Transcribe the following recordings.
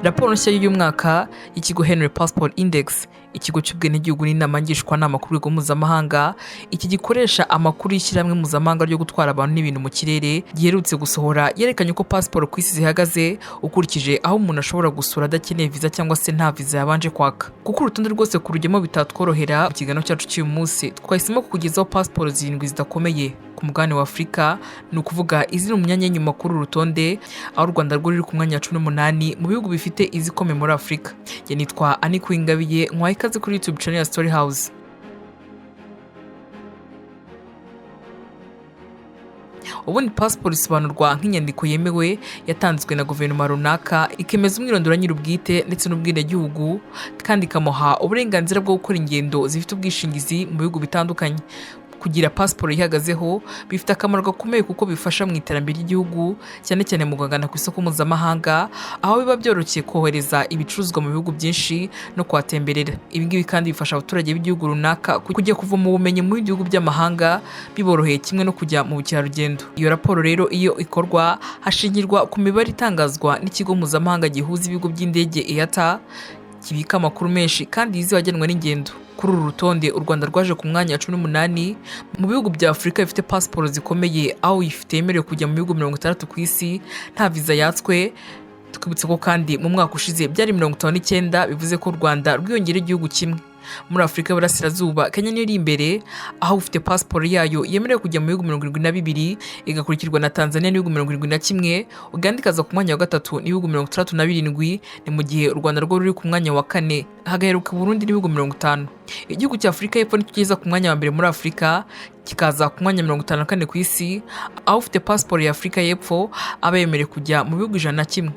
Raporo nshya y'uyu mwaka y'ikigo Henry Passport Index, ikigo cy'ubwenegihugu n'inama ngishwanama ku rwego mpuzamahanga, iki gikoresha amakuru y'ishyirahamwe mpuzamahanga ryo gutwara abantu n'ibintu mu kirere, giherutse gusohora yerekanye ko pasiporo ku isi zihagaze ukurikije aho umuntu ashobora gusura adakeneye viza cyangwa se nta viza yabanje kwaka. Kuko urutonde rwose kurujyamo bitatworohera, mu kiganiro cyacu cy'uyu munsi twahisemo kukugezaho pasiporo 7 zidakomeye ku mugabane wa Afurika, ni ukuvuga iziri mu myanya y'inyuma kuri uru rutonde, aho u Rwanda rwo ruri ku mwanya wa 18 mu bihugu bifite izikomeye muri Afurika. Njye nitwa Ani Kuingabiye, nkwaye ikaze kuri YouTube channel ya Story House. Ubundi pasiporo isobanurwa nk'inyandiko yemewe yatanzwe na guverinoma runaka, ikemeza umwirondoro nyir'ubwite ndetse n'ubwenegihugu, kandi ikamuha uburenganzira bwo gukora ingendo zifite ubwishingizi mu bihugu bitandukanye. Kugira pasiporo ihagazeho bifite akamaro gakomeye kuko bifasha mu iterambere ry'igihugu, cyane cyane mu guhangana ku isoko mpuzamahanga, aho biba byoroshye kohereza ibicuruzwa mu bihugu byinshi no kuhatemberera. Ibi ngibi kandi bifasha abaturage b'igihugu runaka kujya kuva mu bumenyi mu bihugu by'amahanga biboroheye, kimwe no kujya mu bukerarugendo. Iyo raporo rero iyo ikorwa hashingirwa ku mibare itangazwa n'ikigo mpuzamahanga gihuza ibigo by'indege IATA, kibika amakuru menshi kandi yizewe agenwa n'ingendo. Kuri uru rutonde u Rwanda rwaje ku mwanya wa 18 mu bihugu bya Afurika bifite pasiporo zikomeye, aho ifite yemerewe kujya mu bihugu 60 ku isi nta viza yatswe. Twibutse ko kandi mu mwaka ushize byari 59, bivuze ko u Rwanda rwiyongera igihugu kimwe. Muri Afurika y'Uburasirazuba, Kenya niyo iri imbere, aho ufite pasiporo yayo yemerewe kujya mu bihugu 72, igakurikirwa na Tanzania n'ibihugu 71, Uganda ikaza ku mwanya wa 3 n'ibihugu 67, ni mu gihe u Rwanda rwo ruri ku mwanya wa 4, hagaheruka Burundi n'ibihugu 50. Igihugu cya Afurika y'Epfo nicyo kiza ku mwanya wa mbere muri Afurika, kikaza ku mwanya 54 ku isi, aho ufite pasiporo ya Afurika y'Epfo aba yemerewe kujya mu bihugu 101.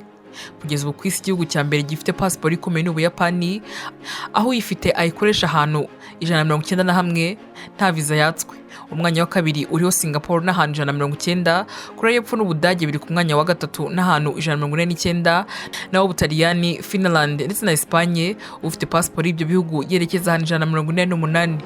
Kugeza ubu ku isi igihugu cya mbere gifite pasiporo ikomeye ni Ubuyapani, aho uyifite ayikoresha ahantu 191 nta viza yatswe. Umwanya wa kabiri uriho Singapore n'ahantu 190, Korea y'Epfo n'Ubudage biri ku mwanya wa 3 n'ahantu 149, naho Ubutaliyani, Finland ndetse na Espagne ufite pasiporo y'ibyo bihugu yerekeza ahantu 148.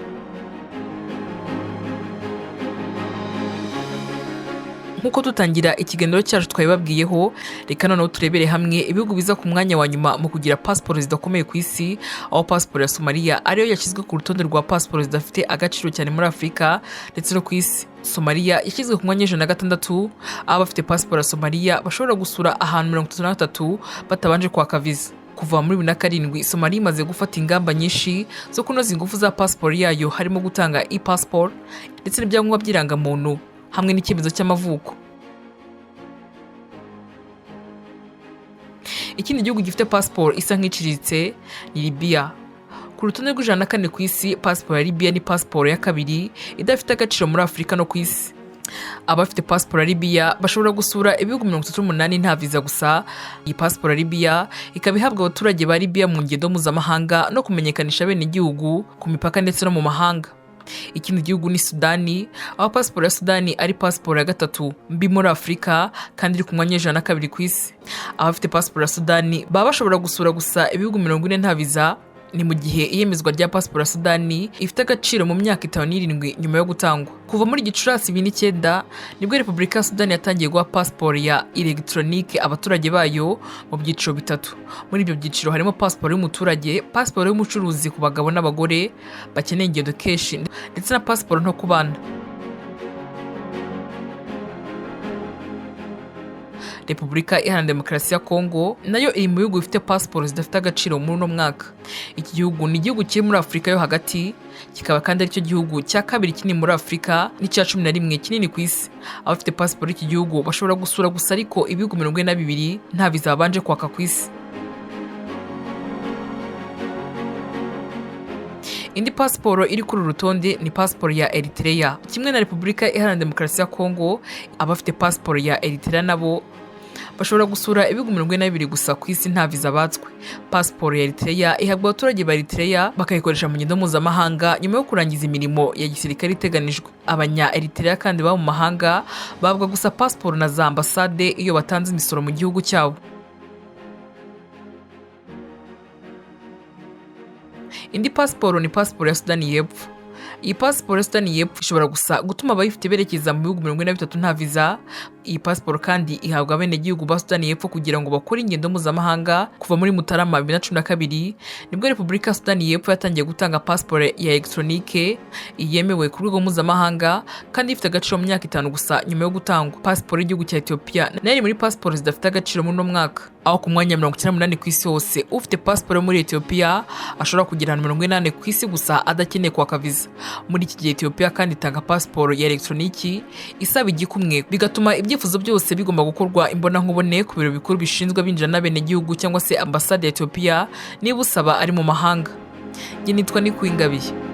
Nkuko tutangira ikiganiro cyacu twabibabwiyeho, reka noneho turebere hamwe ibihugu biza ku mwanya wa nyuma mu kugira pasiporo zidakomeye ku isi, aho pasiporo ya Somalia ariyo yashyizwe ku rutonde rwa pasiporo zidafite agaciro cyane muri Afurika ndetse no ku isi. Somalia yashyizwe ku mwanya 106, aho abafite pasiporo ya Somalia bashobora gusura ahantu 33 batabanje kwaka viza. Kuva muri 2007 Somalia imaze gufata ingamba nyinshi zo kunoza ingufu za pasiporo yayo, harimo gutanga e-passport ndetse n'ibyangombwa by'irangamuntu hamwe n'icyemezo cy'amavuko. Ikindi gihugu gifite pasiporo isa nk'iciriritse ni Libya. Ku rutonde rw'104 ku isi, pasiporo ya Libya ni pasiporo ya kabiri idafite agaciro muri Afurika no ku isi. Abafite pasiporo ya Libya bashobora gusura ibihugu 38 nta viza gusa. Iyi pasiporo ya Libya ikaba ihabwa abaturage ba Libya mu ngendo mpuzamahanga no kumenyekanisha bene igihugu ku mipaka ndetse no mu mahanga. Ikindi gihugu ni Sudani, aho pasiporo ya Sudani ari pasiporo ya 3 mbi muri Afurika kandi iri ku mwanya 102 ku isi. Abafite pasiporo ya Sudani baba bashobora gusura gusa ibihugu 40 nta viza, ni mu gihe iyemezwa rya pasiporo ya Sudani ifite agaciro mu myaka 57 nyuma yo gutangwa. Kuva muri Gicurasi 2009 nibwo Repubulika ya Sudani yatangiye guha pasiporo ya elegitoronike abaturage bayo mu byiciro 3. Muri ibyo byiciro harimo pasiporo y'umuturage, pasiporo y'umucuruzi ku bagabo n'abagore bakeneye ingendo keshi, ndetse na pasiporo nto ku bana. Repubulika Iharanira Demokarasi ya Kongo nayo iri mu bihugu bifite pasiporo zidafite agaciro muri uno mwaka. Iki gihugu ni igihugu kiri muri Afurika yo hagati, kikaba kandi aricyo gihugu cya kabiri kinini muri Afurika n'icya 11 kinini ku isi. Abafite pasiporo y'iki gihugu bashobora gusura gusa ariko ibihugu 42 nta viza babanje kwaka ku isi. Indi pasiporo iri kuri rutonde ni pasiporo ya Eritrea. Kimwe na Repubulika Iharanira Demokarasi ya Kongo, abafite pasiporo ya Eritrea nabo bashobora gusura ibihugu 42 gusa ku isi nta viza batswe. Pasiporo ya Eritrea ihabwa abaturage ba Eritrea bakayikoresha mu ngendo mpuzamahanga nyuma yo kurangiza imirimo ya gisirikare iteganijwe. Abanya Eritrea kandi baba mu mahanga babwa gusa pasiporo na za ambasade iyo batanze imisoro mu gihugu cyabo. Indi pasiporo ni pasiporo ya Sudani y'Epfo. Iyi pasiporo ya Sudani y'Epfo ishobora gusa gutuma abayifite berekeza mu bihugu 43 nta viza. Iyi pasiporo kandi ihabwa abenegihugu ba Sudani y'Epfo kugira ngo bakore ingendo mpuzamahanga. Kuva muri Mutarama 2012 nibwo Repubulika ya Sudani y'Epfo yatangiye gutanga pasiporo ya elegitoronike yemewe ku rwego mpuzamahanga kandi ifite agaciro mu myaka 5 gusa nyuma yo gutangwa. Pasiporo y'igihugu cya Ethiopia nayo iri muri pasiporo zidafite agaciro muri uno mwaka, aho ku mwanya 98 ku isi hose ufite pasiporo yo muri Ethiopia ashobora kugira 48 ku isi gusa adakeneye kwaka viza. Muri iki gihe Ethiopia kandi itanga pasiporo ya elegitoroniki isaba igikumwe, bigatuma ibyifuzo byose bigomba gukorwa imbonankubone ku biro bikuru bishinzwe abinjira n'abenegihugu cyangwa se ambasade ya Ethiopia niba usaba ari mu mahanga. Njye nitwa Nikuingabiye.